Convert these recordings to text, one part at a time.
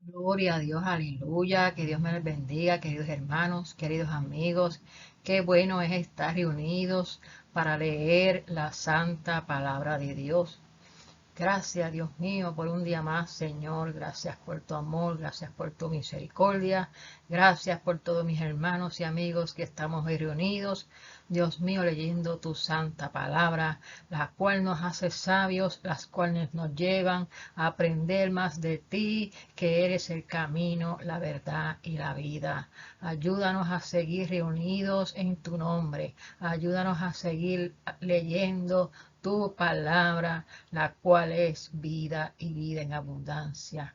Gloria a Dios, aleluya, que Dios me les bendiga, queridos hermanos, queridos amigos. Qué bueno es estar reunidos para leer la santa palabra de Dios. Gracias, Dios mío, por un día más, Señor. Gracias por tu amor, gracias por tu misericordia. Gracias por todos mis hermanos y amigos que estamos hoy reunidos. Dios mío, leyendo tu santa palabra, la cual nos hace sabios, las cuales nos llevan a aprender más de ti, que eres el camino, la verdad y la vida. Ayúdanos a seguir reunidos en tu nombre. Ayúdanos a seguir leyendo tu palabra, la cual es vida y vida en abundancia.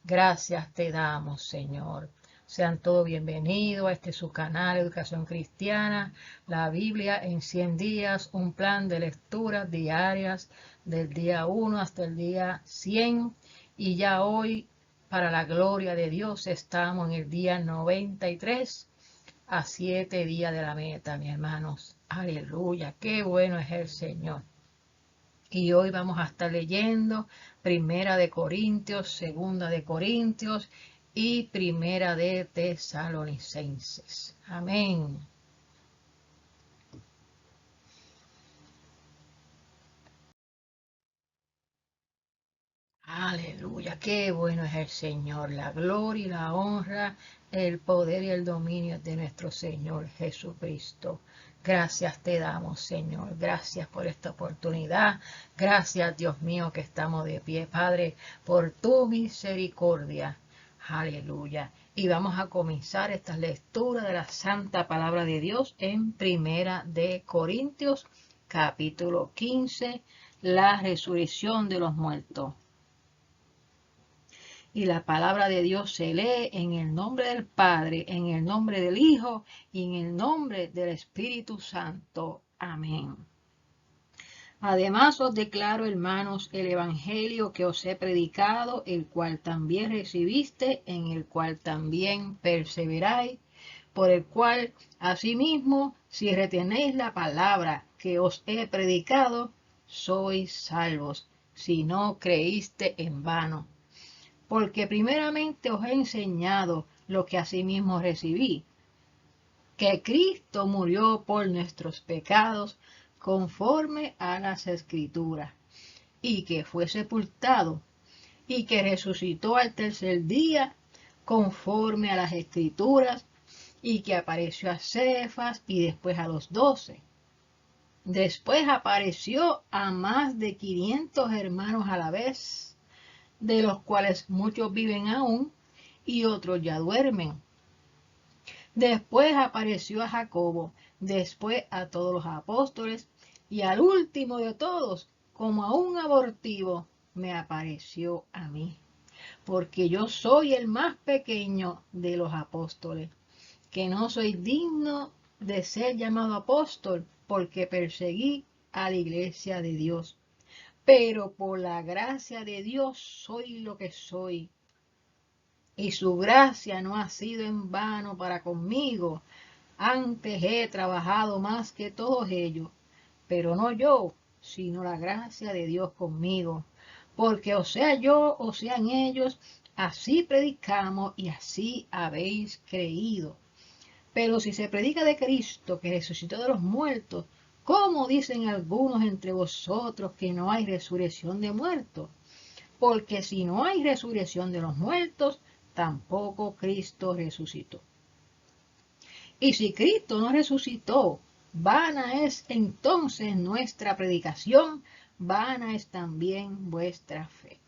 Gracias te damos, Señor. Sean todos bienvenidos a este su canal Educación Cristiana, la Biblia en 100 días, un plan de lecturas diarias del día 1 hasta el día 100. Y ya hoy, para la gloria de Dios, estamos en el día 93 a 7 días de la meta, mis hermanos. Aleluya, qué bueno es el Señor. Y hoy vamos a estar leyendo Primera de Corintios, Segunda de Corintios y Primera de Tesalonicenses. Amén. Aleluya, qué bueno es el Señor. La gloria y la honra, el poder y el dominio es de nuestro Señor Jesucristo. Gracias te damos, Señor. Gracias por esta oportunidad. Gracias, Dios mío, que estamos de pie, Padre, por tu misericordia. Aleluya. Y vamos a comenzar esta lectura de la santa palabra de Dios en Primera de Corintios, capítulo 15, la resurrección de los muertos. Y la palabra de Dios se lee en el nombre del Padre, en el nombre del Hijo y en el nombre del Espíritu Santo. Amén. Además os declaro, hermanos, el Evangelio que os he predicado, el cual también recibiste, en el cual también perseveráis, por el cual, asimismo, si retenéis la palabra que os he predicado, sois salvos, si no creíste en vano. Porque primeramente os he enseñado lo que asimismo recibí, que Cristo murió por nuestros pecados conforme a las Escrituras, y que fue sepultado, y que resucitó al tercer día conforme a las Escrituras, y que apareció a Cefas y después a los 12. Después apareció a más de 500 hermanos a la vez, de los cuales muchos viven aún y otros ya duermen. Después apareció a Jacobo, después a todos los apóstoles, y al último de todos, como a un abortivo, me apareció a mí, porque yo soy el más pequeño de los apóstoles, que no soy digno de ser llamado apóstol, porque perseguí a la iglesia de Dios. Pero por la gracia de Dios soy lo que soy, y su gracia no ha sido en vano para conmigo. Antes he trabajado más que todos ellos, pero no yo, sino la gracia de Dios conmigo. Porque o sea yo o sean ellos, así predicamos y así habéis creído. Pero si se predica de Cristo que resucitó de los muertos, ¿cómo dicen algunos entre vosotros que no hay resurrección de muertos? Porque si no hay resurrección de los muertos, tampoco Cristo resucitó. Y si Cristo no resucitó, vana es entonces nuestra predicación, vana es también vuestra fe.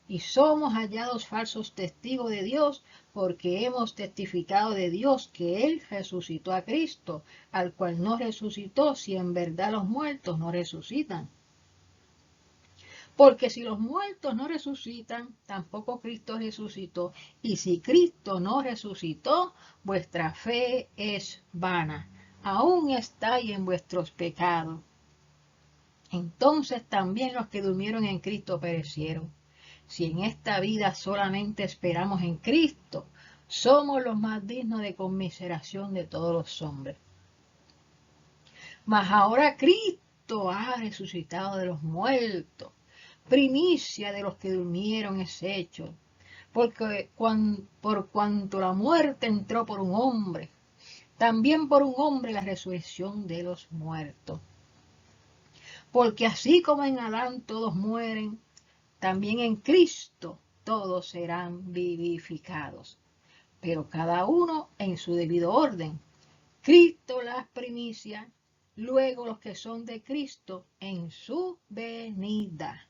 Y somos hallados falsos testigos de Dios, porque hemos testificado de Dios que Él resucitó a Cristo, al cual no resucitó, si en verdad los muertos no resucitan. Porque si los muertos no resucitan, tampoco Cristo resucitó. Y si Cristo no resucitó, vuestra fe es vana. Aún estáis en vuestros pecados. Entonces también los que durmieron en Cristo perecieron. Si en esta vida solamente esperamos en Cristo, somos los más dignos de conmiseración de todos los hombres. Mas ahora Cristo ha resucitado de los muertos, primicia de los que durmieron es hecho. Porque por cuanto la muerte entró por un hombre, también por un hombre la resurrección de los muertos. Porque así como en Adán todos mueren, también en Cristo todos serán vivificados, pero cada uno en su debido orden. Cristo las primicias, luego los que son de Cristo en su venida.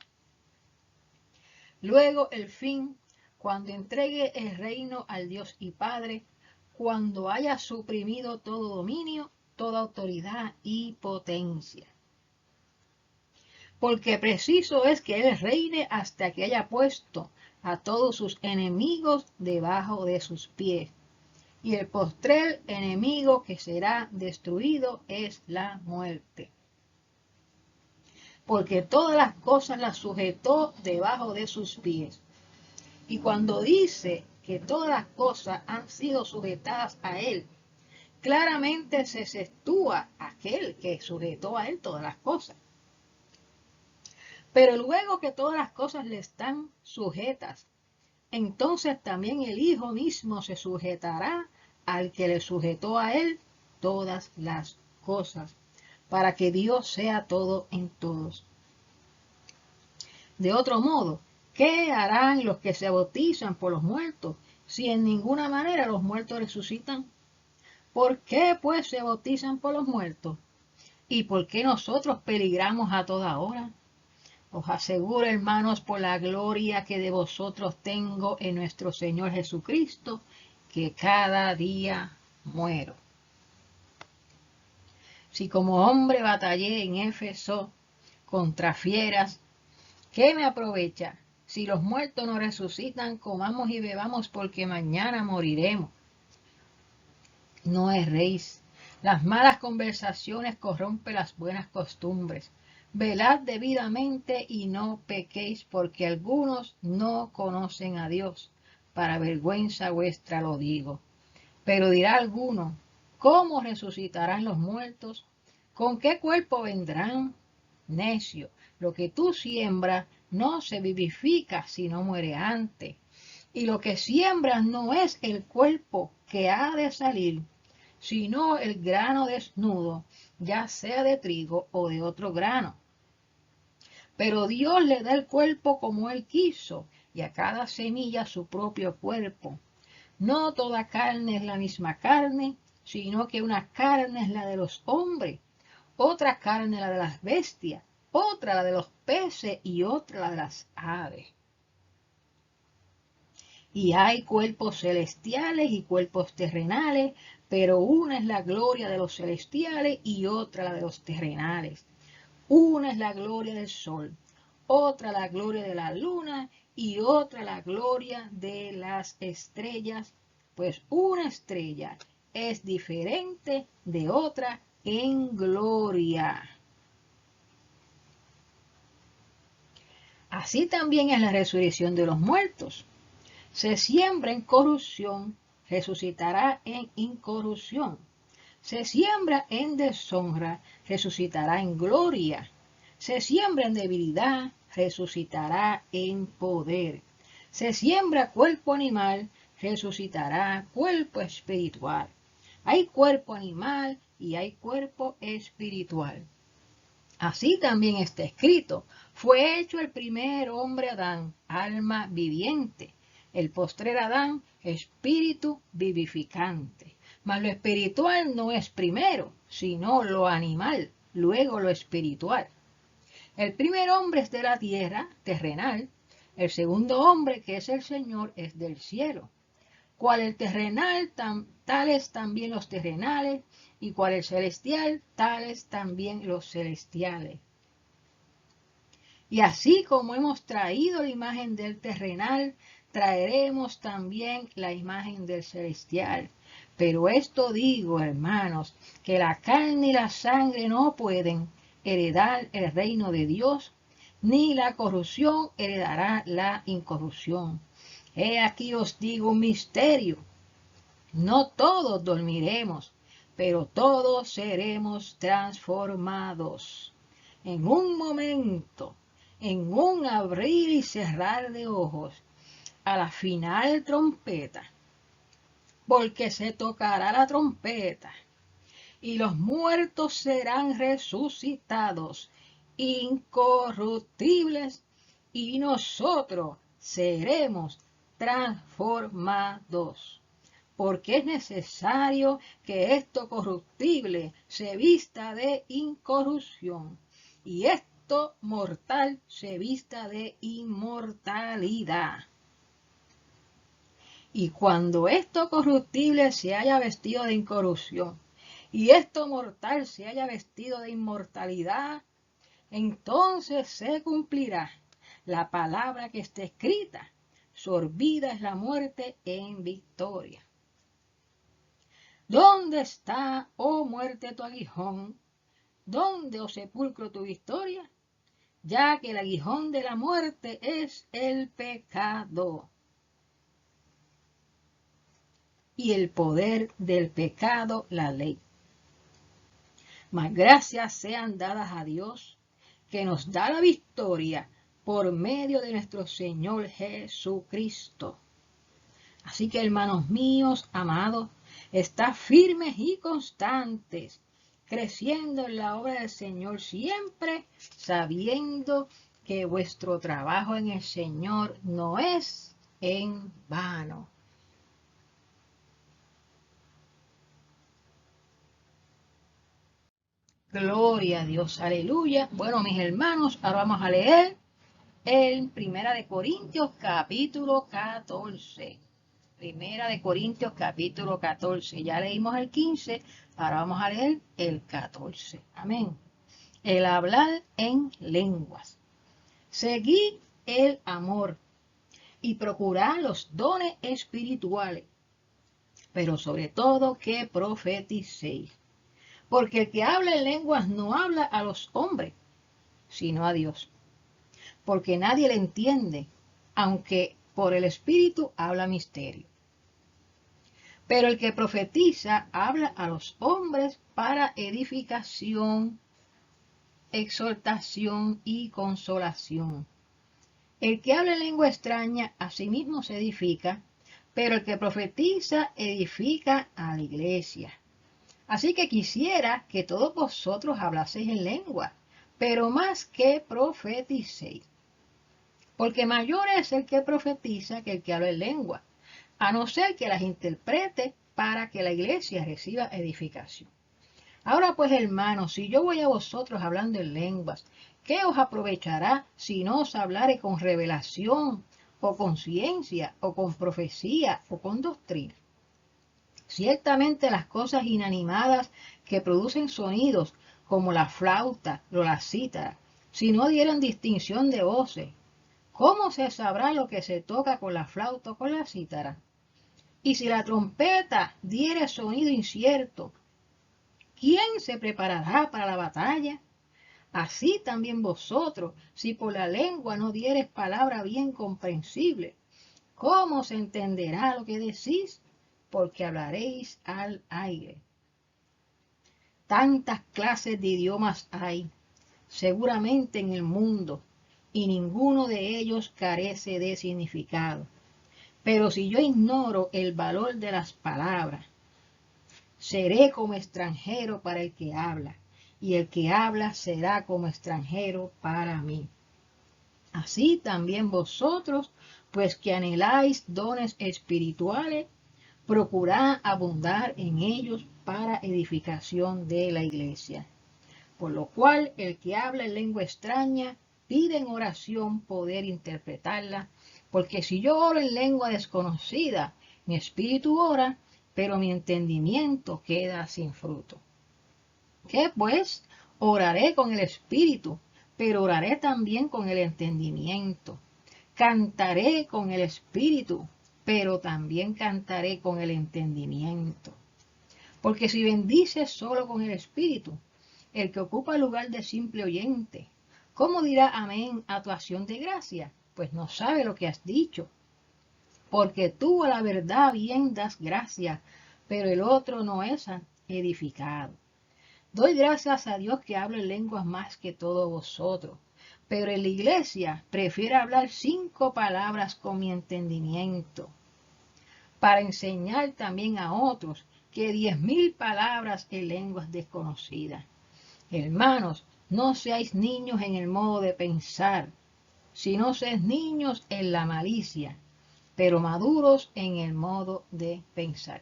Luego el fin, cuando entregue el reino al Dios y Padre, cuando haya suprimido todo dominio, toda autoridad y potencia. Porque preciso es que Él reine hasta que haya puesto a todos sus enemigos debajo de sus pies. Y el postrer enemigo que será destruido es la muerte. Porque todas las cosas las sujetó debajo de sus pies. Y cuando dice que todas las cosas han sido sujetadas a Él, claramente se exceptúa aquel que sujetó a Él todas las cosas. Pero luego que todas las cosas le están sujetas, entonces también el Hijo mismo se sujetará al que le sujetó a Él todas las cosas, para que Dios sea todo en todos. De otro modo, ¿qué harán los que se bautizan por los muertos, si en ninguna manera los muertos resucitan? ¿Por qué pues se bautizan por los muertos? ¿Y por qué nosotros peligramos a toda hora? Os aseguro, hermanos, por la gloria que de vosotros tengo en nuestro Señor Jesucristo, que cada día muero. Si como hombre batallé en Éfeso contra fieras, ¿qué me aprovecha? Si los muertos no resucitan, comamos y bebamos porque mañana moriremos. No erréis. Las malas conversaciones corrompen las buenas costumbres. Velad debidamente y no pequéis, porque algunos no conocen a Dios. Para vergüenza vuestra lo digo. Pero dirá alguno, ¿cómo resucitarán los muertos? ¿Con qué cuerpo vendrán? Necio, lo que tú siembras no se vivifica si no muere antes. Y lo que siembras no es el cuerpo que ha de salir, sino el grano desnudo, ya sea de trigo o de otro grano. Pero Dios le da el cuerpo como Él quiso, y a cada semilla su propio cuerpo. No toda carne es la misma carne, sino que una carne es la de los hombres, otra carne la de las bestias, otra la de los peces y otra la de las aves. Y hay cuerpos celestiales y cuerpos terrenales, pero una es la gloria de los celestiales y otra la de los terrenales. Una es la gloria del sol, otra la gloria de la luna y otra la gloria de las estrellas, pues una estrella es diferente de otra en gloria. Así también es la resurrección de los muertos. Se siembra en corrupción, resucitará en incorrupción. Se siembra en deshonra, resucitará en gloria. Se siembra en debilidad, resucitará en poder. Se siembra cuerpo animal, resucitará cuerpo espiritual. Hay cuerpo animal y hay cuerpo espiritual. Así también está escrito, fue hecho el primer hombre Adán, alma viviente. El postrer Adán, espíritu vivificante. Mas lo espiritual no es primero, sino lo animal, luego lo espiritual. El primer hombre es de la tierra, terrenal. El segundo hombre, que es el Señor, es del cielo. Cual el terrenal, tales también los terrenales, y cual el celestial, tales también los celestiales. Y así como hemos traído la imagen del terrenal, traeremos también la imagen del celestial. Pero esto digo, hermanos, que la carne y la sangre no pueden heredar el reino de Dios, ni la corrupción heredará la incorrupción. He aquí os digo un misterio. No todos dormiremos, pero todos seremos transformados. En un momento, en un abrir y cerrar de ojos, a la final trompeta, porque se tocará la trompeta, y los muertos serán resucitados, incorruptibles, y nosotros seremos transformados. Porque es necesario que esto corruptible se vista de incorrupción, y esto mortal se vista de inmortalidad. Y cuando esto corruptible se haya vestido de incorrupción, y esto mortal se haya vestido de inmortalidad, entonces se cumplirá la palabra que está escrita: sorbida es la muerte en victoria. ¿Dónde está, oh muerte, tu aguijón? ¿Dónde, oh sepulcro, tu victoria? Ya que el aguijón de la muerte es el pecado, y el poder del pecado la ley. Mas gracias sean dadas a Dios, que nos da la victoria por medio de nuestro Señor Jesucristo. Así que, hermanos míos, amados, estad firmes y constantes, creciendo en la obra del Señor, siempre sabiendo que vuestro trabajo en el Señor no es en vano. Gloria a Dios, aleluya. Bueno, mis hermanos, ahora vamos a leer en Primera de Corintios capítulo 14. Primera de Corintios capítulo 14. Ya leímos el 15, ahora vamos a leer el 14. Amén. El hablar en lenguas. Seguid el amor y procurad los dones espirituales, pero sobre todo que profeticéis. Porque el que habla en lenguas no habla a los hombres, sino a Dios. Porque nadie le entiende, aunque por el Espíritu habla misterio. Pero el que profetiza habla a los hombres para edificación, exhortación y consolación. El que habla en lengua extraña a sí mismo se edifica, pero el que profetiza edifica a la iglesia. Así que quisiera que todos vosotros hablaseis en lengua, pero más que profeticéis. Porque mayor es el que profetiza que el que habla en lengua, a no ser que las interprete para que la iglesia reciba edificación. Ahora pues, hermanos, si yo voy a vosotros hablando en lenguas, ¿qué os aprovechará si no os hablare con revelación, o con ciencia, o con profecía, o con doctrina? Ciertamente las cosas inanimadas que producen sonidos, como la flauta o la cítara, si no dieran distinción de voces, ¿cómo se sabrá lo que se toca con la flauta o con la cítara? Y si la trompeta diere sonido incierto, ¿quién se preparará para la batalla? Así también vosotros, si por la lengua no diereis palabra bien comprensible, ¿cómo se entenderá lo que decís? Porque hablaréis al aire. Tantas clases de idiomas hay, seguramente en el mundo, y ninguno de ellos carece de significado. Pero si yo ignoro el valor de las palabras, seré como extranjero para el que habla, y el que habla será como extranjero para mí. Así también vosotros, pues que anheláis dones espirituales, procurad abundar en ellos para edificación de la iglesia. Por lo cual, el que habla en lengua extraña, pide en oración poder interpretarla, porque si yo oro en lengua desconocida, mi espíritu ora, pero mi entendimiento queda sin fruto. ¿Qué pues? Oraré con el espíritu, pero oraré también con el entendimiento. Cantaré con el espíritu, pero también cantaré con el entendimiento. Porque si bendices solo con el espíritu, el que ocupa el lugar de simple oyente, ¿cómo dirá amén a tu acción de gracia? Pues no sabe lo que has dicho. Porque tú a la verdad bien das gracia, pero el otro no es edificado. Doy gracias a Dios que hablo en lenguas más que todos vosotros, Pero en la iglesia prefiero hablar 5 palabras con mi entendimiento, para enseñar también a otros que 10.000 palabras en lenguas desconocidas. Hermanos, no seáis niños en el modo de pensar, sino seáis niños en la malicia, pero maduros en el modo de pensar.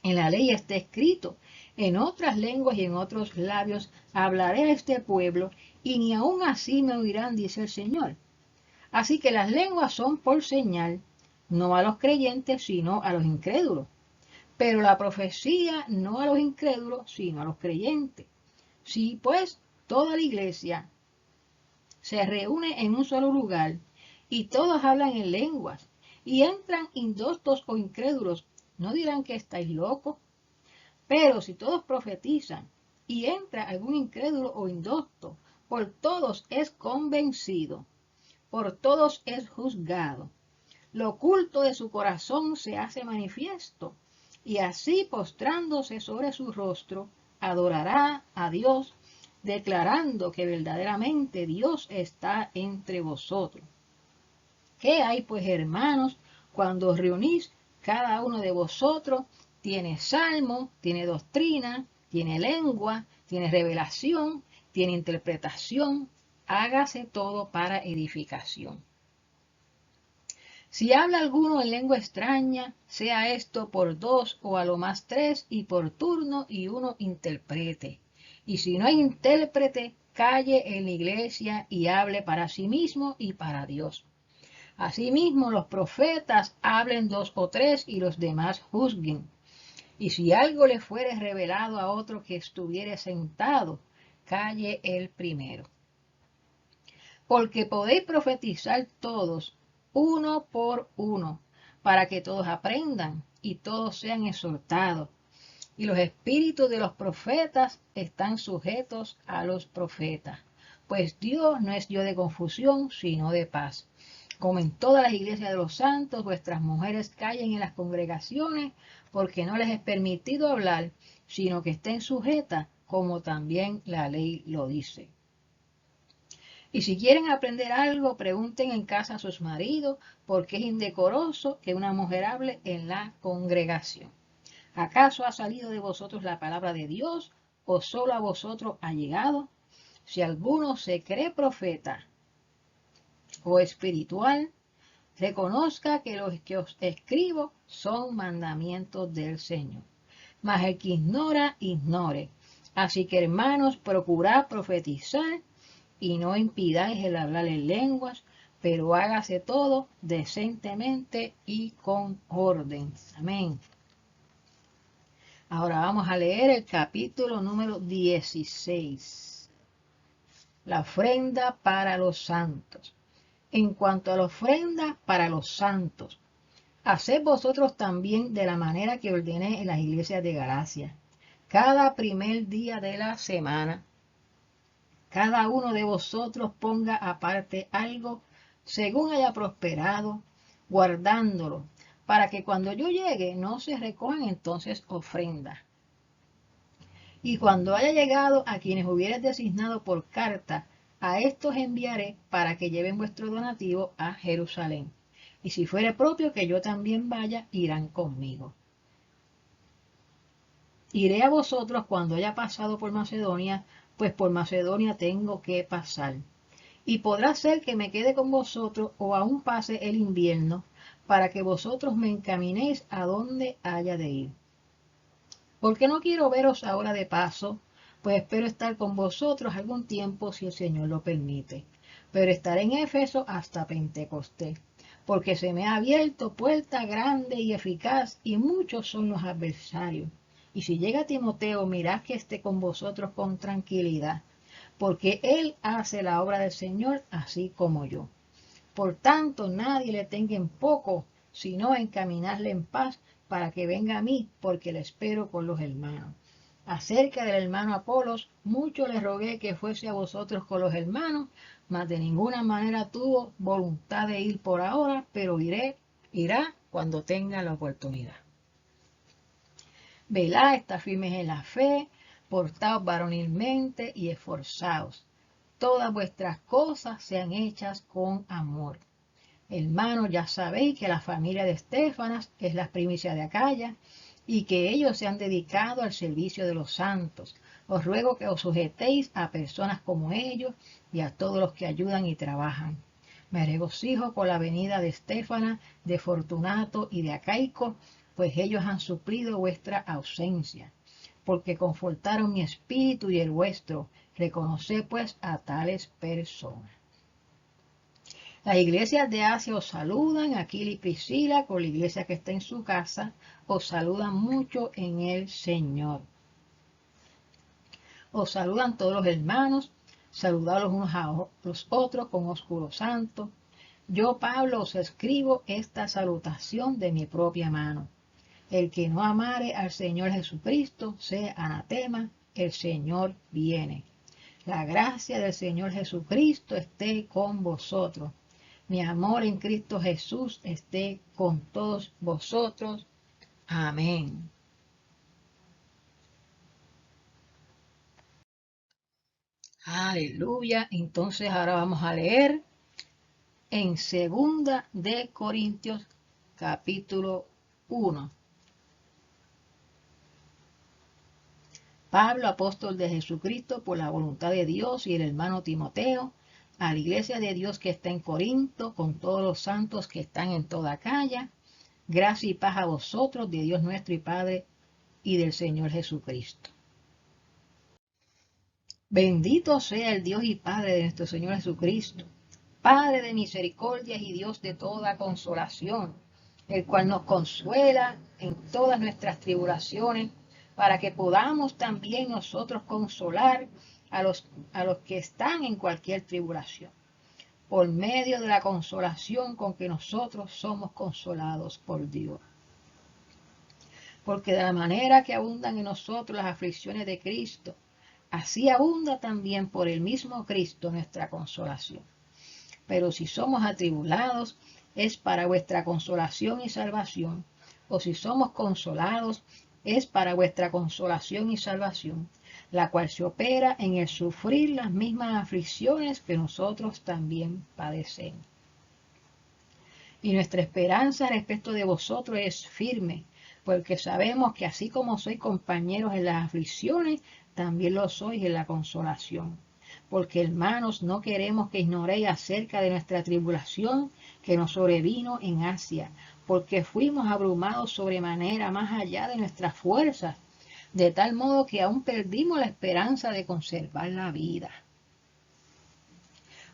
En la ley está escrito: en otras lenguas y en otros labios hablaré a este pueblo, y ni aun así me oirán, dice el Señor. Así que las lenguas son por señal, no a los creyentes, sino a los incrédulos. Pero la profecía no a los incrédulos, sino a los creyentes. Si pues toda la iglesia se reúne en un solo lugar, y todos hablan en lenguas, y entran indoctos o incrédulos, ¿no dirán que estáis locos? Pero si todos profetizan, y entra algún incrédulo o indocto, por todos es convencido, por todos es juzgado. Lo oculto de su corazón se hace manifiesto, y así postrándose sobre su rostro, adorará a Dios, declarando que verdaderamente Dios está entre vosotros. ¿Qué hay pues, hermanos, cuando os reunís? Cada uno de vosotros tiene salmo, tiene doctrina, tiene lengua, tiene revelación, tiene interpretación. Hágase todo para edificación. Si habla alguno en lengua extraña, sea esto por 2 o a lo más 3, y por turno, y uno interprete. Y si no hay intérprete, calle en la iglesia y hable para sí mismo y para Dios. Asimismo, los profetas hablen 2 o 3, y los demás juzguen. Y si algo le fuere revelado a otro que estuviere sentado, calle el primero. Porque podéis profetizar todos, uno por uno, para que todos aprendan y todos sean exhortados. Y los espíritus de los profetas están sujetos a los profetas, pues Dios no es Dios de confusión, sino de paz. Como en todas las iglesias de los santos, vuestras mujeres callen en las congregaciones, porque no les es permitido hablar, sino que estén sujetas, como también la ley lo dice. Y si quieren aprender algo, pregunten en casa a sus maridos, porque es indecoroso que una mujer hable en la congregación. ¿Acaso ha salido de vosotros la palabra de Dios, o solo a vosotros ha llegado? Si alguno se cree profeta o espiritual, reconozca que los que os escribo son mandamientos del Señor. Mas el que ignora, ignore. Así que, hermanos, procurad profetizar, y no impidáis el hablar en lenguas, pero hágase todo decentemente y con orden. Amén. Ahora vamos a leer el capítulo número 16. La ofrenda para los santos. En cuanto a la ofrenda para los santos, haced vosotros también de la manera que ordené en las iglesias de Galacia. Cada primer día de la semana, cada uno de vosotros ponga aparte algo según haya prosperado, guardándolo, para que cuando yo llegue no se recojan entonces ofrendas. Y cuando haya llegado a quienes hubieres designado por carta, a estos enviaré para que lleven vuestro donativo a Jerusalén. Y si fuere propio que yo también vaya, irán conmigo. Iré a vosotros cuando haya pasado por Macedonia, pues por Macedonia tengo que pasar. Y podrá ser que me quede con vosotros o aún pase el invierno, para que vosotros me encaminéis a donde haya de ir. Porque no quiero veros ahora de paso, pues espero estar con vosotros algún tiempo si el Señor lo permite. Pero estaré en Éfeso hasta Pentecostés, porque se me ha abierto puerta grande y eficaz, y muchos son los adversarios. Y si llega Timoteo, mirad que esté con vosotros con tranquilidad, porque él hace la obra del Señor así como yo. Por tanto, nadie le tenga en poco, sino encaminarle en paz, para que venga a mí, porque le espero con los hermanos. Acerca del hermano Apolos, mucho le rogué que fuese a vosotros con los hermanos, mas de ninguna manera tuvo voluntad de ir por ahora, pero irá cuando tenga la oportunidad. Velad, estad firmes en la fe, portaos varonilmente y esforzaos. todas vuestras cosas sean hechas con amor. Hermanos, ya sabéis que la familia de Estéfanas es la primicia de Acaya y que ellos se han dedicado al servicio de los santos. Os ruego que os sujetéis a personas como ellos y a todos los que ayudan y trabajan. Me regocijo con la venida de Estéfanas, de Fortunato y de Acaico, pues ellos han suplido vuestra ausencia, porque confortaron mi espíritu y el vuestro. Reconoced pues a tales personas. Las iglesias de Asia os saludan, Aquila y Priscila, con la iglesia que está en su casa, os saludan mucho en el Señor. Os saludan todos los hermanos, saludad los unos a los otros con oscuro santo. Yo, Pablo, os escribo esta salutación de mi propia mano. El que no amare al Señor Jesucristo sea anatema, el Señor viene. La gracia del Señor Jesucristo esté con vosotros. Mi amor en Cristo Jesús esté con todos vosotros. Amén. Aleluya. Entonces ahora vamos a leer en 2 capítulo 1. Pablo, apóstol de Jesucristo, por la voluntad de Dios, y el hermano Timoteo, a la iglesia de Dios que está en Corinto, con todos los santos que están en toda Acaya, gracia y paz a vosotros, de Dios nuestro y Padre, y del Señor Jesucristo. Bendito sea el Dios y Padre de nuestro Señor Jesucristo, Padre de misericordias y Dios de toda consolación, el cual nos consuela en todas nuestras tribulaciones, para que podamos también nosotros consolar a los que están en cualquier tribulación, por medio de la consolación con que nosotros somos consolados por Dios. Porque de la manera que abundan en nosotros las aflicciones de Cristo, así abunda también por el mismo Cristo nuestra consolación. Pero si somos atribulados, es para vuestra consolación y salvación, o si somos consolados, es para vuestra consolación y salvación, la cual se opera en el sufrir las mismas aflicciones que nosotros también padecemos. Y nuestra esperanza respecto de vosotros es firme, porque sabemos que así como sois compañeros en las aflicciones, también lo sois en la consolación. Porque, hermanos, no queremos que ignoréis acerca de nuestra tribulación que nos sobrevino en Asia, porque fuimos abrumados sobremanera más allá de nuestras fuerzas, de tal modo que aún perdimos la esperanza de conservar la vida.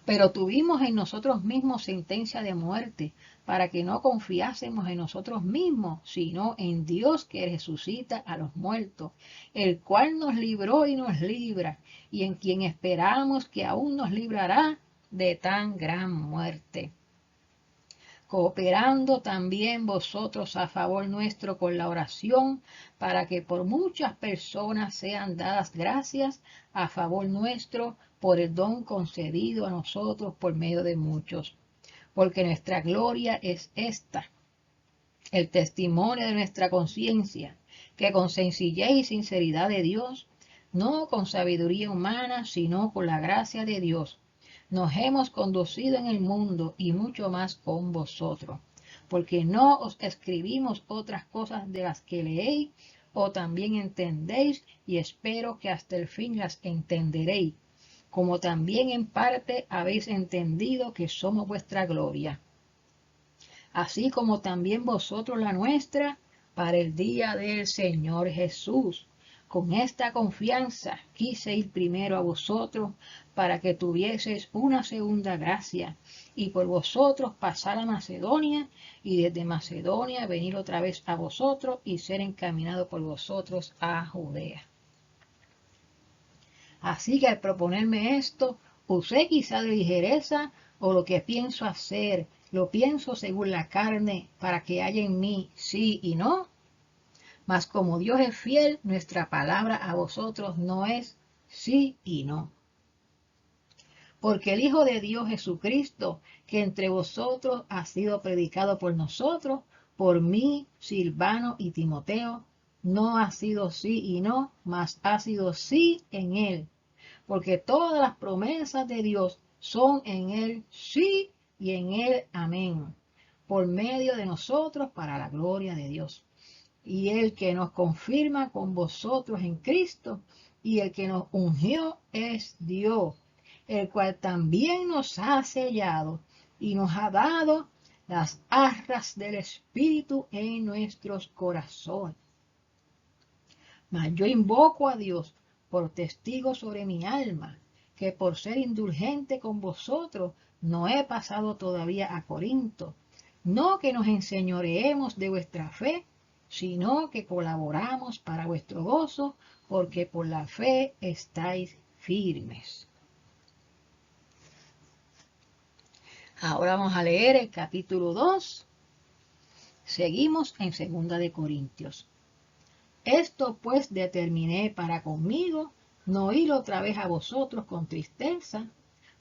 Pero tuvimos en nosotros mismos sentencia de muerte, para que no confiásemos en nosotros mismos, sino en Dios que resucita a los muertos, el cual nos libró y nos libra, y en quien esperamos que aún nos librará de tan gran muerte. Cooperando también vosotros a favor nuestro con la oración, para que por muchas personas sean dadas gracias a favor nuestro por el don concedido a nosotros por medio de muchos. Porque nuestra gloria es esta, el testimonio de nuestra conciencia, que con sencillez y sinceridad de Dios, no con sabiduría humana, sino con la gracia de Dios, nos hemos conducido en el mundo y mucho más con vosotros, porque no os escribimos otras cosas de las que leéis o también entendéis, y espero que hasta el fin las entenderéis, como también en parte habéis entendido que somos vuestra gloria, así como también vosotros la nuestra, para el día del Señor Jesús. Con esta confianza quise ir primero a vosotros, para que tuvieseis una segunda gracia, y por vosotros pasar a Macedonia, y desde Macedonia venir otra vez a vosotros, y ser encaminado por vosotros a Judea. Así que al proponerme esto, usé quizá de ligereza, o lo que pienso hacer, lo pienso según la carne, para que haya en mí sí y no. Mas como Dios es fiel, nuestra palabra a vosotros no es sí y no. Porque el Hijo de Dios Jesucristo, que entre vosotros ha sido predicado por nosotros, por mí, Silvano y Timoteo, no ha sido sí y no, mas ha sido sí en él, porque todas las promesas de Dios son en Él sí y en Él amén, por medio de nosotros para la gloria de Dios. Y el que nos confirma con vosotros en Cristo, y el que nos ungió es Dios, el cual también nos ha sellado y nos ha dado las arras del Espíritu en nuestros corazones. Mas yo invoco a Dios por testigo sobre mi alma, que por ser indulgente con vosotros no he pasado todavía a Corinto, no que nos enseñoreemos de vuestra fe, sino que colaboramos para vuestro gozo, porque por la fe estáis firmes. Ahora vamos a leer el capítulo 2. Seguimos en 2 de Corintios. Esto pues determiné para conmigo no ir otra vez a vosotros con tristeza,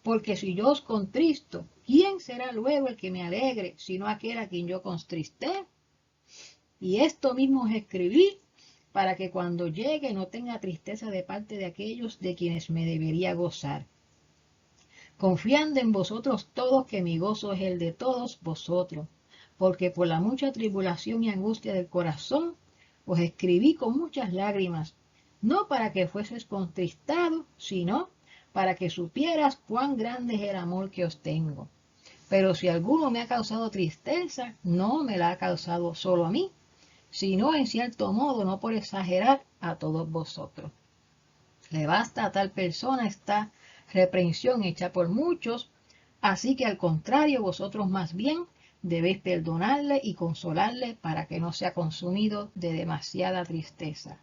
porque si yo os contristo, ¿quién será luego el que me alegre, sino aquel a quien yo contristé? Y esto mismo os escribí, para que cuando llegue no tenga tristeza de parte de aquellos de quienes me debería gozar, confiando en vosotros todos que mi gozo es el de todos vosotros, porque por la mucha tribulación y angustia del corazón os escribí con muchas lágrimas, no para que fueses contristados, sino para que supieras cuán grande es el amor que os tengo. Pero si alguno me ha causado tristeza, no me la ha causado solo a mí, sino en cierto modo, no por exagerar, a todos vosotros. Le basta a tal persona esta reprensión hecha por muchos, así que al contrario, vosotros más bien debéis perdonarle y consolarle para que no sea consumido de demasiada tristeza.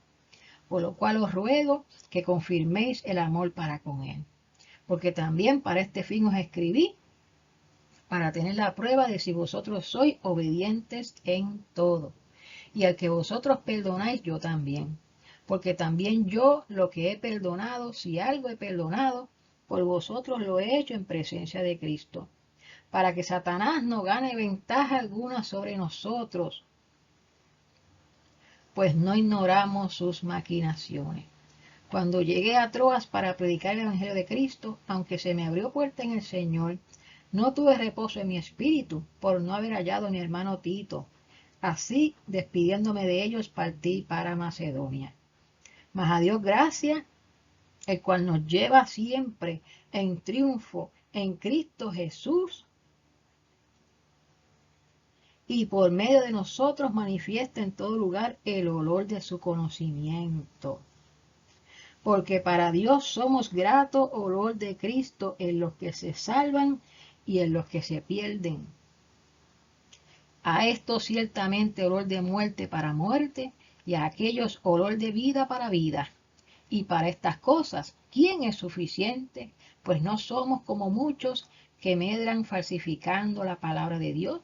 Por lo cual os ruego que confirméis el amor para con él. Porque también para este fin os escribí, para tener la prueba de si vosotros sois obedientes en todo. Y al que vosotros perdonáis, yo también. Porque también yo lo que he perdonado, si algo he perdonado, por vosotros lo he hecho en presencia de Cristo, para que Satanás no gane ventaja alguna sobre nosotros, pues no ignoramos sus maquinaciones. Cuando llegué a Troas para predicar el Evangelio de Cristo, aunque se me abrió puerta en el Señor, no tuve reposo en mi espíritu por no haber hallado a mi hermano Tito. Así, despidiéndome de ellos, partí para Macedonia. Mas a Dios gracias, el cual nos lleva siempre en triunfo en Cristo Jesús, y por medio de nosotros manifiesta en todo lugar el olor de su conocimiento. Porque para Dios somos grato olor de Cristo en los que se salvan y en los que se pierden. A esto ciertamente olor de muerte para muerte, y a aquellos olor de vida para vida. Y para estas cosas, ¿quién es suficiente? Pues no somos como muchos que medran falsificando la palabra de Dios,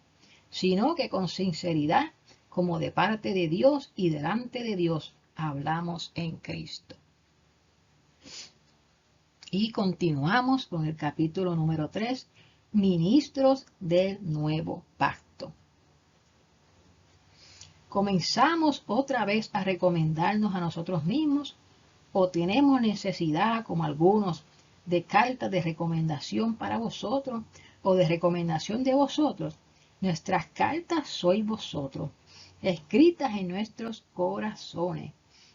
sino que con sinceridad, como de parte de Dios y delante de Dios, hablamos en Cristo. Y continuamos con el capítulo número 3, ministros del nuevo pacto. ¿Comenzamos otra vez a recomendarnos a nosotros mismos o tenemos necesidad, como algunos, de cartas de recomendación para vosotros o de recomendación de vosotros? Nuestras cartas sois vosotros, escritas en nuestros corazones,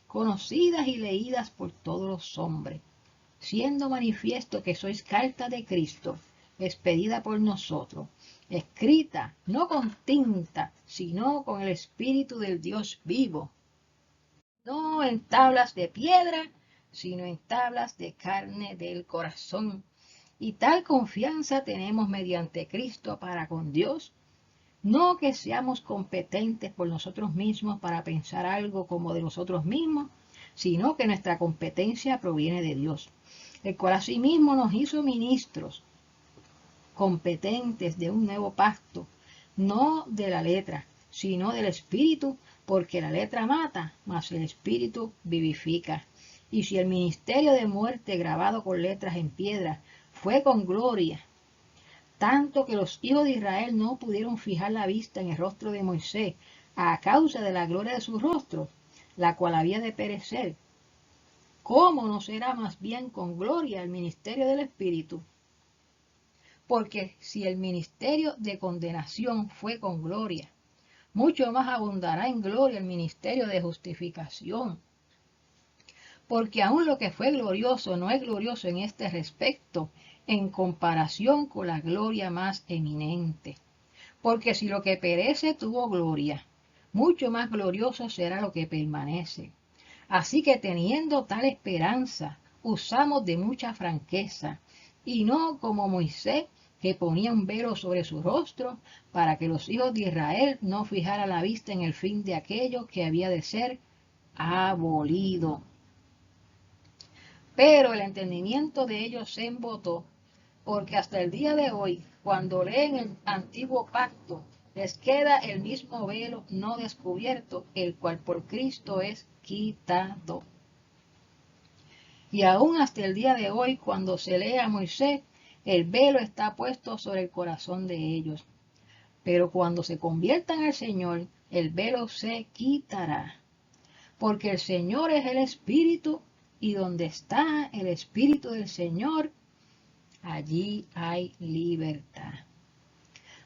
conocidas y leídas por todos los hombres, siendo manifiesto que sois carta de Cristo, expedida por nosotros, escrita no con tinta, sino con el Espíritu del Dios vivo, no en tablas de piedra, sino en tablas de carne del corazón. Y tal confianza tenemos mediante Cristo para con Dios, no que seamos competentes por nosotros mismos para pensar algo como de nosotros mismos, sino que nuestra competencia proviene de Dios, el cual asimismo nos hizo ministros competentes de un nuevo pacto, no de la letra, sino del Espíritu, porque la letra mata, mas el Espíritu vivifica. Y si el ministerio de muerte grabado con letras en piedra fue con gloria, tanto que los hijos de Israel no pudieron fijar la vista en el rostro de Moisés a causa de la gloria de su rostro, la cual había de perecer, ¿cómo no será más bien con gloria el ministerio del Espíritu? Porque si el ministerio de condenación fue con gloria, mucho más abundará en gloria el ministerio de justificación. Porque aún lo que fue glorioso no es glorioso en este respecto, en comparación con la gloria más eminente. Porque si lo que perece tuvo gloria, mucho más glorioso será lo que permanece. Así que teniendo tal esperanza, usamos de mucha franqueza, y no como Moisés, que ponía un velo sobre su rostro, para que los hijos de Israel no fijaran la vista en el fin de aquello que había de ser abolido. Pero el entendimiento de ellos se embotó, porque hasta el día de hoy, cuando leen el antiguo pacto, les queda el mismo velo no descubierto, el cual por Cristo es quitado. Y aún hasta el día de hoy, cuando se lee a Moisés, el velo está puesto sobre el corazón de ellos. Pero cuando se conviertan al Señor, el velo se quitará. Porque el Señor es el Espíritu, y donde está el Espíritu del Señor, allí hay libertad.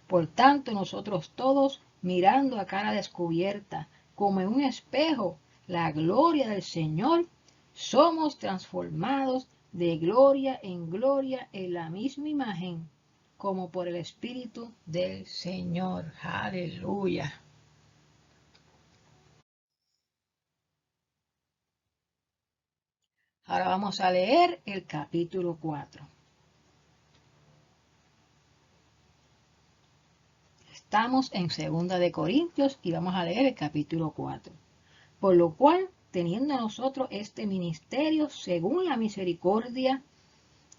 Por tanto, nosotros todos, mirando a cara descubierta, como en un espejo, la gloria del Señor, somos transformados de gloria en gloria en la misma imagen, como por el Espíritu del Señor. Aleluya. Ahora vamos a leer el capítulo 4. Estamos en 2 de Corintios y vamos a leer el capítulo 4. Por lo cual, teniendo nosotros este ministerio según la misericordia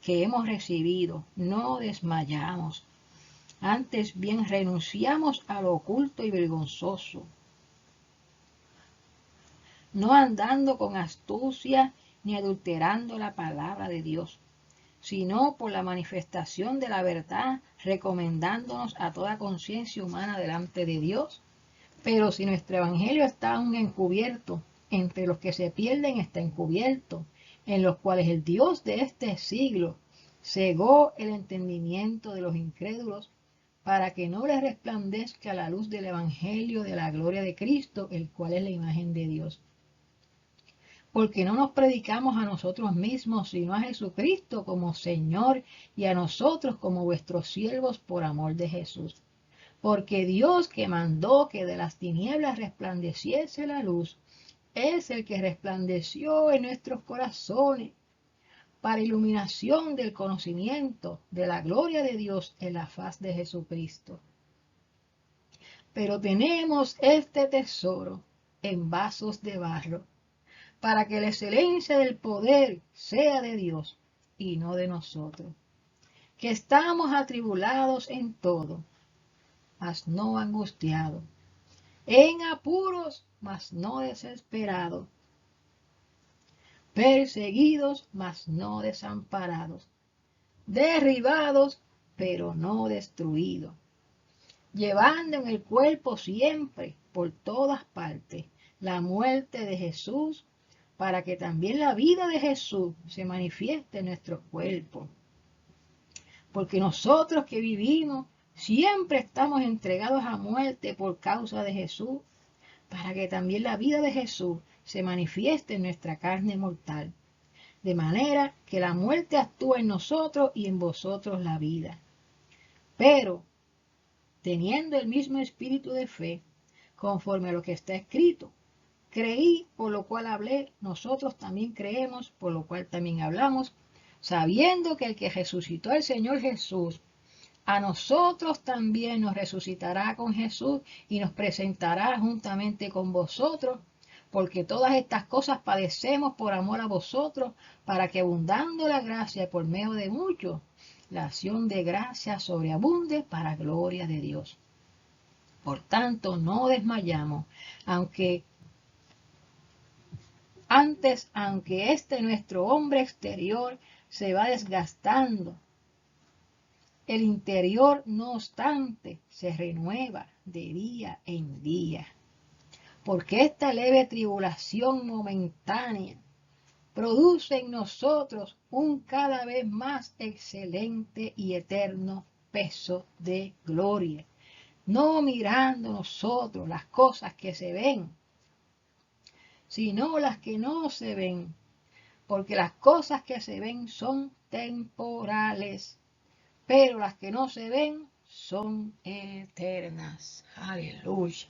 que hemos recibido, no desmayamos. Antes bien renunciamos a lo oculto y vergonzoso, no andando con astucia ni adulterando la palabra de Dios, sino por la manifestación de la verdad, recomendándonos a toda conciencia humana delante de Dios. Pero si nuestro evangelio está aún encubierto, entre los que se pierden está encubierto, en los cuales el Dios de este siglo cegó el entendimiento de los incrédulos, para que no les resplandezca la luz del evangelio de la gloria de Cristo, el cual es la imagen de Dios. Porque no nos predicamos a nosotros mismos, sino a Jesucristo como Señor, y a nosotros como vuestros siervos por amor de Jesús. Porque Dios, que mandó que de las tinieblas resplandeciese la luz, es el que resplandeció en nuestros corazones para iluminación del conocimiento de la gloria de Dios en la faz de Jesucristo. Pero tenemos este tesoro en vasos de barro, para que la excelencia del poder sea de Dios y no de nosotros, que estamos atribulados en todo, mas no angustiados, en apuros, mas no desesperados, perseguidos, mas no desamparados, derribados, pero no destruidos, llevando en el cuerpo siempre, por todas partes, la muerte de Jesús, para que también la vida de Jesús se manifieste en nuestro cuerpo. Porque nosotros que vivimos, siempre estamos entregados a muerte por causa de Jesús, para que también la vida de Jesús se manifieste en nuestra carne mortal, de manera que la muerte actúa en nosotros y en vosotros la vida. Pero, teniendo el mismo espíritu de fe, conforme a lo que está escrito, creí, por lo cual hablé, nosotros también creemos, por lo cual también hablamos, sabiendo que el que resucitó al Señor Jesús, a nosotros también nos resucitará con Jesús y nos presentará juntamente con vosotros, porque todas estas cosas padecemos por amor a vosotros, para que abundando la gracia por medio de muchos, la acción de gracia sobreabunde para gloria de Dios. Por tanto, no desmayamos, aunque este nuestro hombre exterior se va desgastando, el interior, no obstante, se renueva de día en día, porque esta leve tribulación momentánea produce en nosotros un cada vez más excelente y eterno peso de gloria, no mirando nosotros las cosas que se ven, sino las que no se ven, porque las cosas que se ven son temporales, pero las que no se ven son eternas. Aleluya.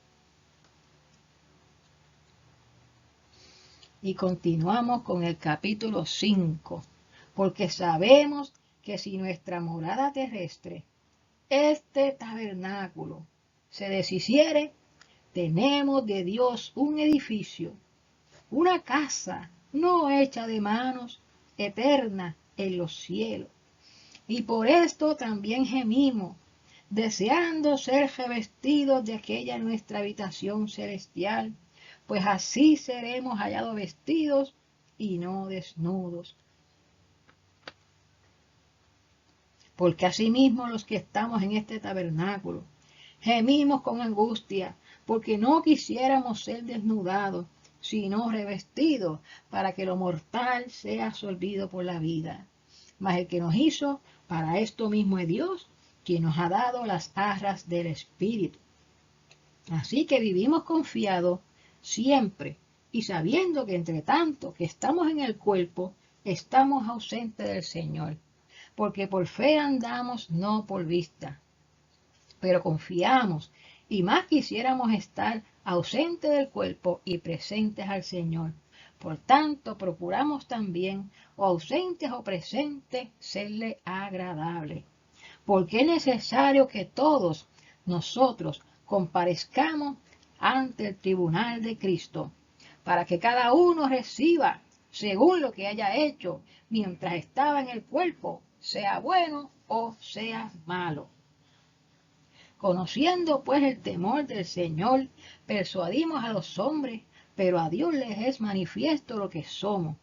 Y continuamos con el capítulo 5, porque sabemos que si nuestra morada terrestre, este tabernáculo, se deshiciere, tenemos de Dios un edificio, una casa no hecha de manos, eterna en los cielos. Y por esto también gemimos, deseando ser revestidos de aquella nuestra habitación celestial, pues así seremos hallados vestidos y no desnudos. Porque asimismo los que estamos en este tabernáculo, gemimos con angustia, porque no quisiéramos ser desnudados, sino revestidos, para que lo mortal sea absorbido por la vida. Mas el que nos hizo, para esto mismo es Dios, quien nos ha dado las arras del Espíritu. Así que vivimos confiados siempre, y sabiendo que entre tanto que estamos en el cuerpo, estamos ausentes del Señor, porque por fe andamos, no por vista. Pero confiamos, y más quisiéramos estar ausentes del cuerpo y presentes al Señor. Por tanto, procuramos también, o ausentes o presentes, serle agradable. Porque es necesario que todos nosotros comparezcamos ante el tribunal de Cristo, para que cada uno reciba según lo que haya hecho mientras estaba en el cuerpo, sea bueno o sea malo. Conociendo pues el temor del Señor, persuadimos a los hombres, pero a Dios les es manifiesto lo que somos,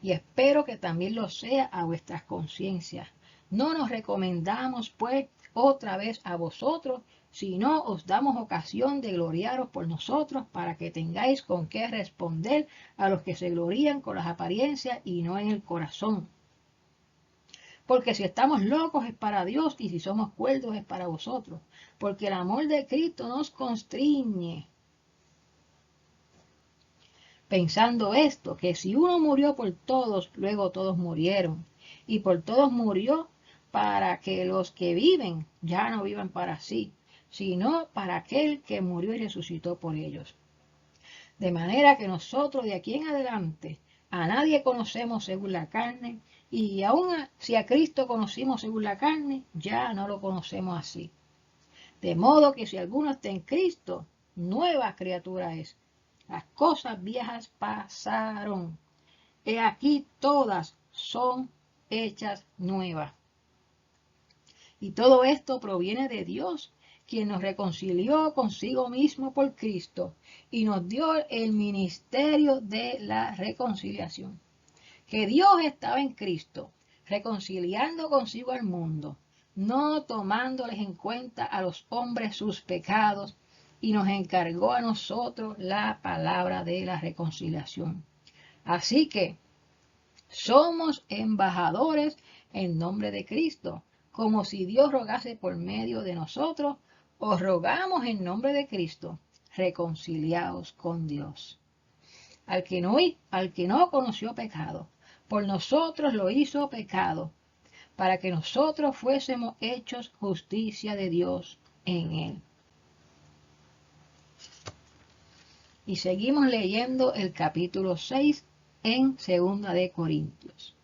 y espero que también lo sea a vuestras conciencias. No nos recomendamos pues otra vez a vosotros, sino os damos ocasión de gloriaros por nosotros, para que tengáis con qué responder a los que se glorían con las apariencias y no en el corazón. Porque si estamos locos es para Dios, y si somos cuerdos es para vosotros. Porque el amor de Cristo nos constriñe. Pensando esto, que si uno murió por todos, luego todos murieron. Y por todos murió, para que los que viven ya no vivan para sí, sino para aquel que murió y resucitó por ellos. De manera que nosotros de aquí en adelante a nadie conocemos según la carne, y aun si a Cristo conocimos según la carne, ya no lo conocemos así. De modo que si alguno está en Cristo, nueva criatura es. Las cosas viejas pasaron. He aquí todas son hechas nuevas. Y todo esto proviene de Dios, quien nos reconcilió consigo mismo por Cristo y nos dio el ministerio de la reconciliación. Que Dios estaba en Cristo, reconciliando consigo al mundo, no tomándoles en cuenta a los hombres sus pecados, y nos encargó a nosotros la palabra de la reconciliación. Así que somos embajadores en nombre de Cristo, como si Dios rogase por medio de nosotros. Os rogamos en nombre de Cristo, reconciliaos con Dios. Al que no conoció pecado, por nosotros lo hizo pecado, para que nosotros fuésemos hechos justicia de Dios en él. Y seguimos leyendo el capítulo 6 en 2 de Corintios.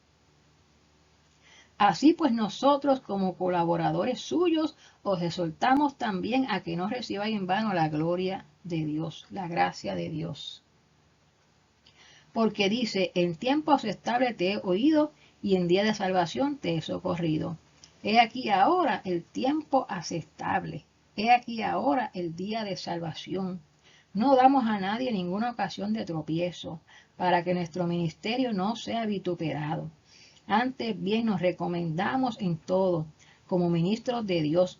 Así pues nosotros, como colaboradores suyos, os exhortamos también a que no recibáis en vano la gloria de Dios, la gracia de Dios. Porque dice, en tiempo aceptable te he oído, y en día de salvación te he socorrido. He aquí ahora el tiempo aceptable, he aquí ahora el día de salvación. No damos a nadie ninguna ocasión de tropiezo, para que nuestro ministerio no sea vituperado. Antes bien nos recomendamos en todo, como ministros de Dios,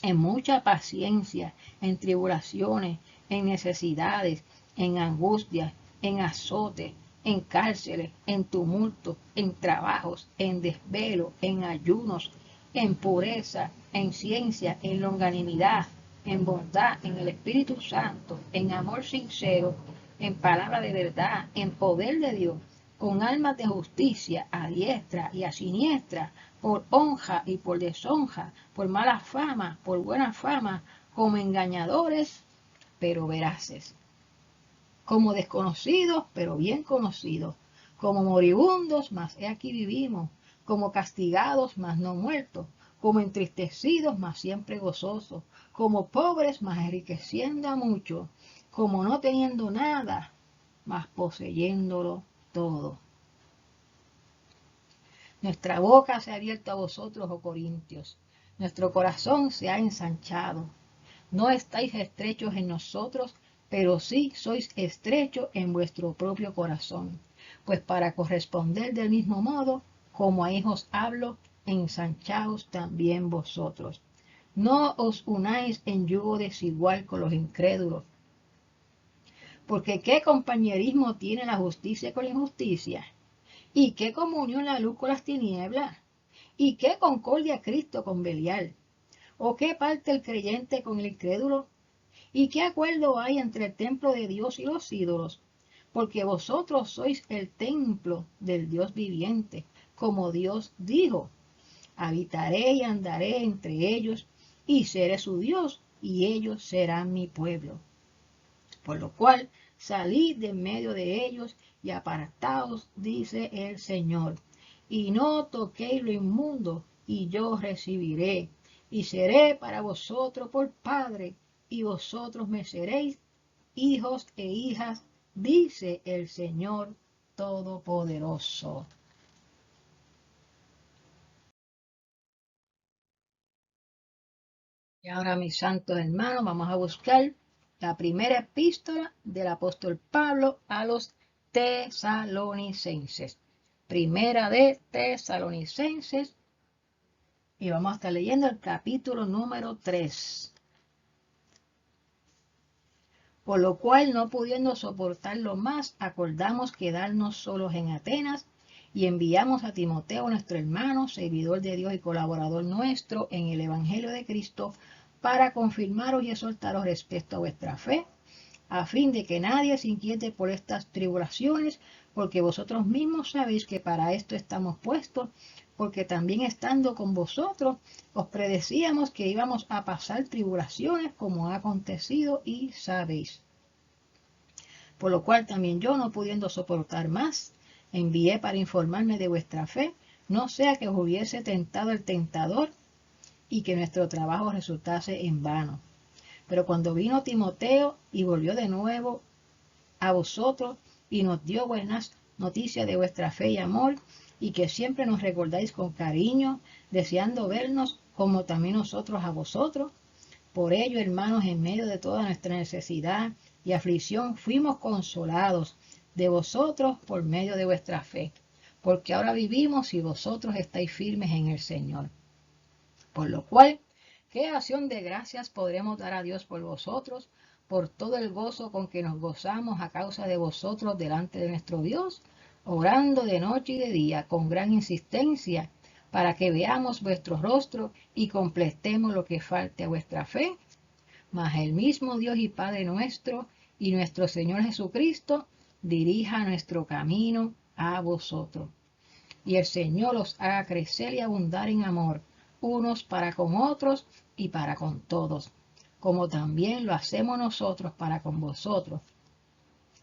en mucha paciencia, en tribulaciones, en necesidades, en angustias, en azotes, en cárceles, en tumultos, en trabajos, en desvelo, en ayunos, en pureza, en ciencia, en longanimidad, en bondad, en el Espíritu Santo, en amor sincero, en palabra de verdad, en poder de Dios, con almas de justicia a diestra y a siniestra, por honra y por deshonra, por mala fama, por buena fama, como engañadores, pero veraces, como desconocidos, pero bien conocidos, como moribundos, mas he aquí vivimos, como castigados, mas no muertos, como entristecidos, mas siempre gozosos, como pobres, mas enriqueciendo a muchos, como no teniendo nada, mas poseyéndolo todo. Nuestra boca se ha abierto a vosotros, oh Corintios, nuestro corazón se ha ensanchado. No estáis estrechos en nosotros, pero sí sois estrechos en vuestro propio corazón. Pues para corresponder del mismo modo, como a hijos hablo, ensanchaos también vosotros. No os unáis en yugo desigual con los incrédulos. Porque ¿qué compañerismo tiene la justicia con la injusticia? ¿Y qué comunión la luz con las tinieblas? ¿Y qué concordia Cristo con Belial? ¿O qué parte el creyente con el incrédulo? ¿Y qué acuerdo hay entre el templo de Dios y los ídolos? Porque vosotros sois el templo del Dios viviente, como Dios dijo: habitaré y andaré entre ellos, y seré su Dios, y ellos serán mi pueblo. Por lo cual, salid de en medio de ellos y apartaos, dice el Señor, y no toquéis lo inmundo, y yo recibiré, y seré para vosotros por Padre, y vosotros me seréis hijos e hijas, dice el Señor Todopoderoso. Y ahora, mis santos hermanos, vamos a buscar la primera epístola del apóstol Pablo a los tesalonicenses. Primera de Tesalonicenses, y vamos a estar leyendo el capítulo número 3. Por lo cual, no pudiendo soportarlo más, acordamos quedarnos solos en Atenas, y enviamos a Timoteo, nuestro hermano, servidor de Dios y colaborador nuestro en el Evangelio de Cristo, para confirmaros y exhortaros respecto a vuestra fe, a fin de que nadie se inquiete por estas tribulaciones, porque vosotros mismos sabéis que para esto estamos puestos, porque también estando con vosotros os predecíamos que íbamos a pasar tribulaciones, como ha acontecido y sabéis. Por lo cual también yo, no pudiendo soportar más, envié para informarme de vuestra fe, no sea que os hubiese tentado el tentador y que nuestro trabajo resultase en vano. Pero cuando vino Timoteo y volvió de nuevo a vosotros y nos dio buenas noticias de vuestra fe y amor, y que siempre nos recordáis con cariño, deseando vernos como también nosotros a vosotros. Por ello, hermanos, en medio de toda nuestra necesidad y aflicción, fuimos consolados de vosotros por medio de vuestra fe, porque ahora vivimos y vosotros estáis firmes en el Señor. Por lo cual, ¿qué acción de gracias podremos dar a Dios por vosotros, por todo el gozo con que nos gozamos a causa de vosotros delante de nuestro Dios, orando de noche y de día con gran insistencia, para que veamos vuestro rostro y completemos lo que falte a vuestra fe? Mas el mismo Dios y Padre nuestro y nuestro Señor Jesucristo dirija nuestro camino a vosotros. Y el Señor os haga crecer y abundar en amor, unos para con otros y para con todos, como también lo hacemos nosotros para con vosotros,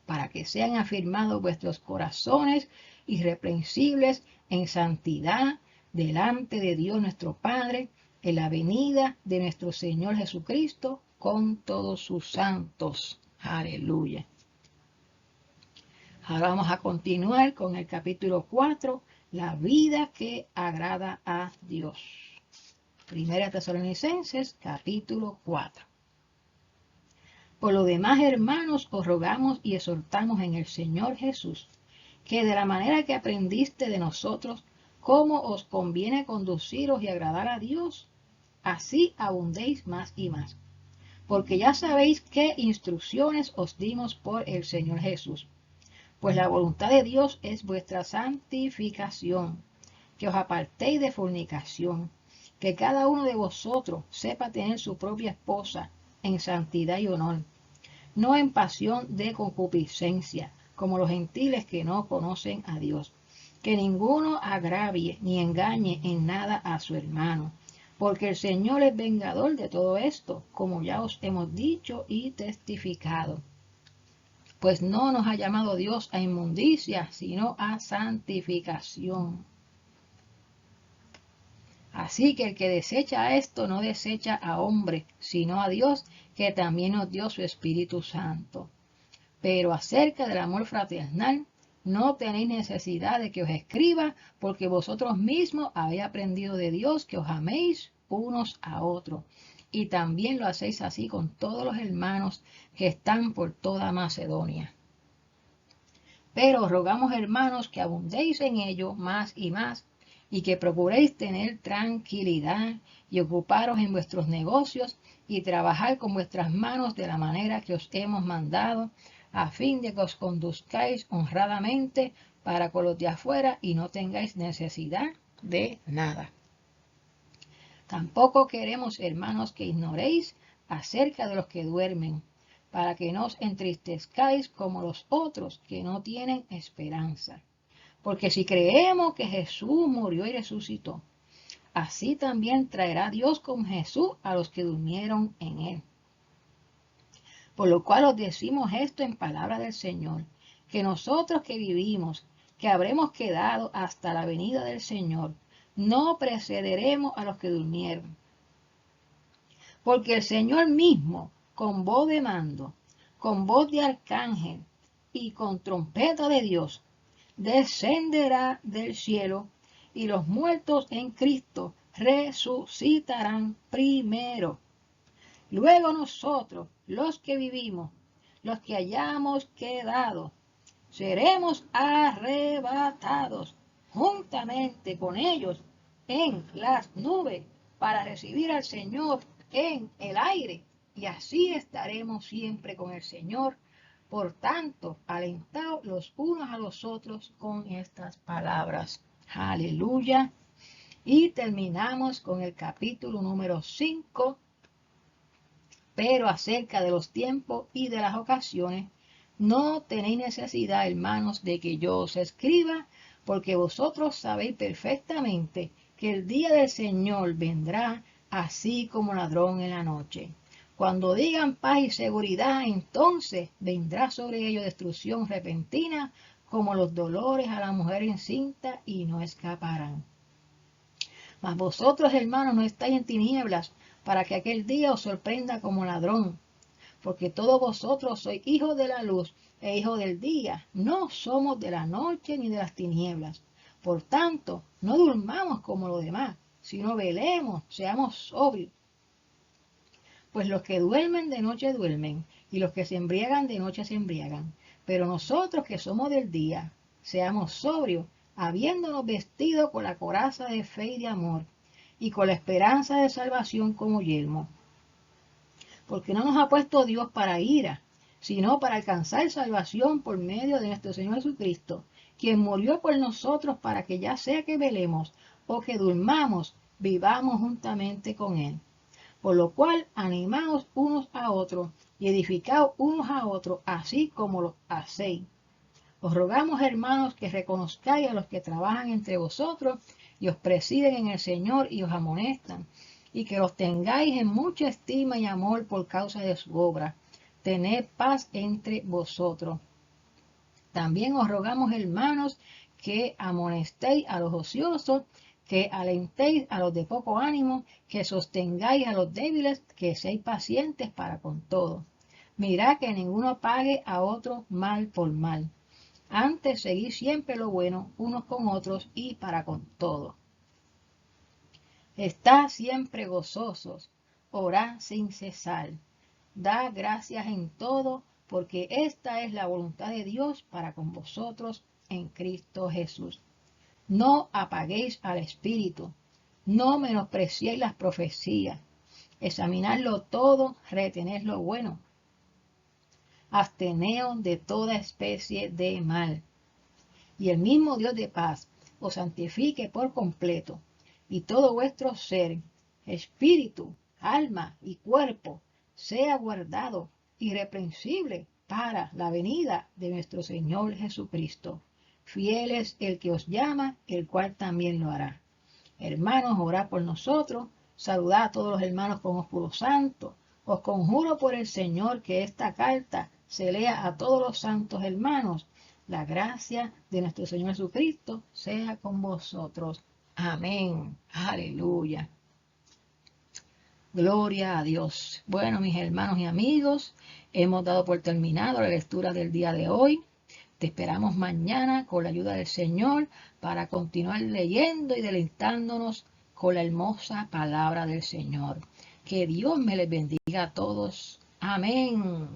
para que sean afirmados vuestros corazones irreprensibles en santidad delante de Dios nuestro Padre, en la venida de nuestro Señor Jesucristo con todos sus santos. Aleluya. Ahora vamos a continuar con el capítulo 4, la vida que agrada a Dios. Primera Tesalonicenses, capítulo 4. Por lo demás, hermanos, os rogamos y exhortamos en el Señor Jesús, que de la manera que aprendiste de nosotros, cómo os conviene conduciros y agradar a Dios, así abundéis más y más. Porque ya sabéis qué instrucciones os dimos por el Señor Jesús. Pues la voluntad de Dios es vuestra santificación, que os apartéis de fornicación, que cada uno de vosotros sepa tener su propia esposa en santidad y honor, no en pasión de concupiscencia, como los gentiles que no conocen a Dios. Que ninguno agravie ni engañe en nada a su hermano, porque el Señor es vengador de todo esto, como ya os hemos dicho y testificado. Pues no nos ha llamado Dios a inmundicia, sino a santificación. Así que el que desecha esto no desecha a hombre, sino a Dios, que también nos dio su Espíritu Santo. Pero acerca del amor fraternal, no tenéis necesidad de que os escriba, porque vosotros mismos habéis aprendido de Dios que os améis unos a otros. Y también lo hacéis así con todos los hermanos que están por toda Macedonia. Pero os rogamos, hermanos, que abundéis en ello más y más, y que procuréis tener tranquilidad y ocuparos en vuestros negocios y trabajar con vuestras manos de la manera que os hemos mandado, a fin de que os conduzcáis honradamente para con los de afuera y no tengáis necesidad de nada. Tampoco queremos, hermanos, que ignoréis acerca de los que duermen, para que no os entristezcáis como los otros que no tienen esperanza. Porque si creemos que Jesús murió y resucitó, así también traerá Dios con Jesús a los que durmieron en él. Por lo cual os decimos esto en palabra del Señor, que nosotros que vivimos, que habremos quedado hasta la venida del Señor, no precederemos a los que durmieron. Porque el Señor mismo, con voz de mando, con voz de arcángel y con trompeta de Dios, descenderá del cielo, y los muertos en Cristo resucitarán primero. Luego nosotros, los que vivimos, los que hayamos quedado, seremos arrebatados juntamente con ellos en las nubes para recibir al Señor en el aire, y así estaremos siempre con el Señor. Por tanto, alentaos los unos a los otros con estas palabras. Aleluya. Y terminamos con el capítulo número 5. Pero acerca de los tiempos y de las ocasiones, no tenéis necesidad, hermanos, de que yo os escriba, porque vosotros sabéis perfectamente que el día del Señor vendrá así como ladrón en la noche. Cuando digan paz y seguridad, entonces vendrá sobre ellos destrucción repentina, como los dolores a la mujer encinta, y no escaparán. Mas vosotros, hermanos, no estáis en tinieblas, para que aquel día os sorprenda como ladrón. Porque todos vosotros sois hijos de la luz e hijos del día, no somos de la noche ni de las tinieblas. Por tanto, no durmamos como los demás, sino velemos, seamos sobrios. Pues los que duermen de noche duermen, y los que se embriagan de noche se embriagan. Pero nosotros que somos del día, seamos sobrios, habiéndonos vestido con la coraza de fe y de amor, y con la esperanza de salvación como yelmo. Porque no nos ha puesto Dios para ira, sino para alcanzar salvación por medio de nuestro Señor Jesucristo, quien murió por nosotros para que ya sea que velemos o que durmamos, vivamos juntamente con Él. Por lo cual, animaos unos a otros y edificaos unos a otros, así como lo hacéis. Os rogamos, hermanos, que reconozcáis a los que trabajan entre vosotros y os presiden en el Señor y os amonestan, y que los tengáis en mucha estima y amor por causa de su obra. Tened paz entre vosotros. También os rogamos, hermanos, que amonestéis a los ociosos, que alentéis a los de poco ánimo, que sostengáis a los débiles, que seáis pacientes para con todos. Mirad que ninguno pague a otro mal por mal. Antes seguid siempre lo bueno unos con otros y para con todos. Estad siempre gozosos, orad sin cesar. Da gracias en todo, porque esta es la voluntad de Dios para con vosotros en Cristo Jesús. No apaguéis al Espíritu, no menospreciéis las profecías. Examinadlo todo, retened lo bueno. absteneos de toda especie de mal. Y el mismo Dios de paz os santifique por completo, y todo vuestro ser, espíritu, alma y cuerpo, sea guardado irreprensible para la venida de nuestro Señor Jesucristo. Fiel es el que os llama, el cual también lo hará. Hermanos, orad por nosotros, saludad a todos los hermanos con ósculo santo. Os conjuro por el Señor que esta carta se lea a todos los santos hermanos. La gracia de nuestro Señor Jesucristo sea con vosotros. Amén. Aleluya. Gloria a Dios. Bueno, mis hermanos y amigos, hemos dado por terminado la lectura del día de hoy. Te esperamos mañana con la ayuda del Señor para continuar leyendo y deleitándonos con la hermosa palabra del Señor. Que Dios me les bendiga a todos. Amén.